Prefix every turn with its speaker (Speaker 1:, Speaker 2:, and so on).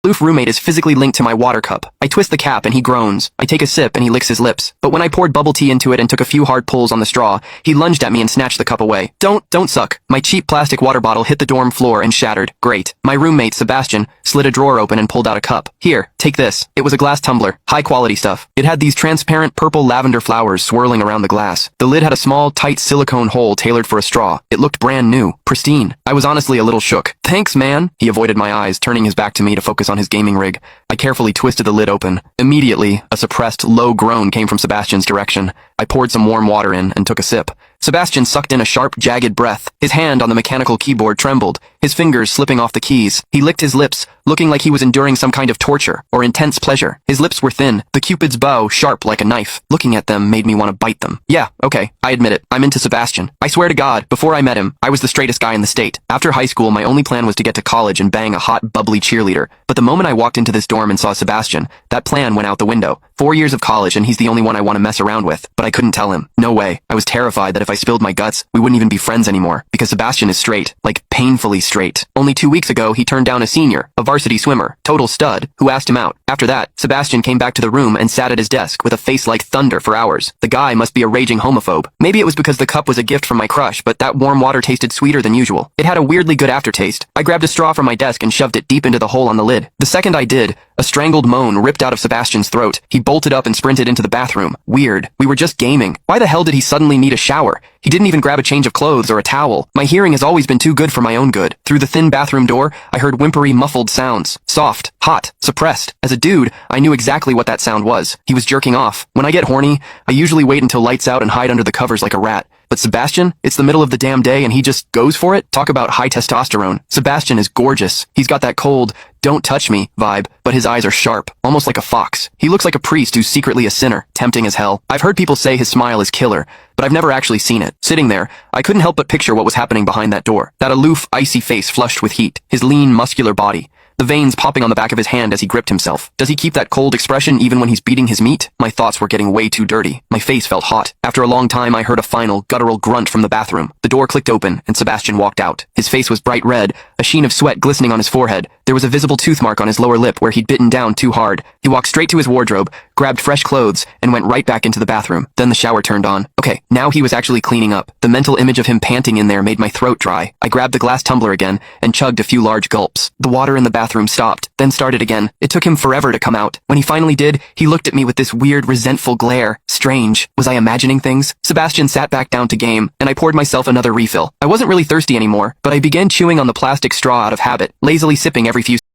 Speaker 1: aloof roommate is physically linked to my water cup. I twist the cap and he groans. I take a sip and he licks his lips. But when I poured bubble tea into it and took a few hard pulls on the straw, he lunged at me and snatched the cup away. Don't suck. My cheap plastic water bottle hit the dorm floor and shattered. Great. My roommate, Sebastian, slid a drawer open and pulled out a cup. Here, take this. It was a glass tumbler. High quality stuff. It had these transparent purple lavender flowers swirling around the glass. The lid had a small, tight silicone hole tailored for a straw. It looked brand new. Pristine. I was honestly a little shook. Thanks, man. He avoided my eyes, turning his back to me to focus on his gaming rig. I carefully twisted the lid open. Immediately, a suppressed, low groan came from Sebastian's direction. I poured some warm water in and took a sip. Sebastian sucked in a sharp, jagged breath. His hand on the mechanical keyboard trembled, his fingers slipping off the keys. He licked his lips, looking like he was enduring some kind of torture or intense pleasure. His lips were thin, the Cupid's bow sharp like a knife. Looking at them made me want to bite them. Yeah, okay, I admit it. I'm into Sebastian. I swear to God, before I met him, I was the straightest guy in the state. After high school, my only plan was to get to college and bang a hot, bubbly cheerleader. But the moment I walked into this dorm and saw Sebastian, that plan went out the window. 4 years of college and he's the only one I want to mess around with. But I couldn't tell him. No way. I was terrified that if I spilled my guts, we wouldn't even be friends anymore. Because Sebastian is straight. Like, painfully straight. Only 2 weeks ago, he turned down a senior, a varsity swimmer, total stud, who asked him out. After that, Sebastian came back to the room and sat at his desk with a face like thunder for hours. The guy must be a raging homophobe. Maybe it was because the cup was a gift from my crush, but that warm water tasted sweeter than usual. It had a weirdly good aftertaste. I grabbed a straw from my desk and shoved it deep into the hole on the lid. The second I did, a strangled moan ripped out of Sebastian's throat. He bolted up and sprinted into the bathroom. Weird. We were just gaming. Why the hell did he suddenly need a shower? He didn't even grab a change of clothes or a towel. My hearing has always been too good for my own good. Through the thin bathroom door, I heard whimpery, muffled sounds. Soft, hot, suppressed. As a dude, I knew exactly what that sound was. He was jerking off. When I get horny, I usually wait until lights out and hide under the covers like a rat. But Sebastian, it's the middle of the damn day and he just goes for it? Talk about high testosterone. Sebastian is gorgeous. He's got that cold, don't touch me vibe, but his eyes are sharp, almost like a fox. He looks like a priest who's secretly a sinner, tempting as hell. I've heard people say his smile is killer, but I've never actually seen it. Sitting there, I couldn't help but picture what was happening behind that door. That aloof, icy face flushed with heat, his lean, muscular body. The veins popping on the back of his hand as he gripped himself. Does he keep that cold expression even when he's beating his meat? My thoughts were getting way too dirty. My face felt hot. After a long time, I heard a final, guttural grunt from the bathroom. The door clicked open, and Sebastian walked out. His face was bright red, a sheen of sweat glistening on his forehead. There was a visible tooth mark on his lower lip where he'd bitten down too hard. He walked straight to his wardrobe, grabbed fresh clothes, and went right back into the bathroom. Then the shower turned on. Okay, now he was actually cleaning up. The mental image of him panting in there made my throat dry. I grabbed the glass tumbler again and chugged a few large gulps. The water in the bathroom stopped, then started again. It took him forever to come out. When he finally did, he looked at me with this weird, resentful glare. Strange. Was I imagining things? Sebastian sat back down to game, and I poured myself another refill. I wasn't really thirsty anymore, but I began chewing on the plastic straw out of habit, lazily sipping every few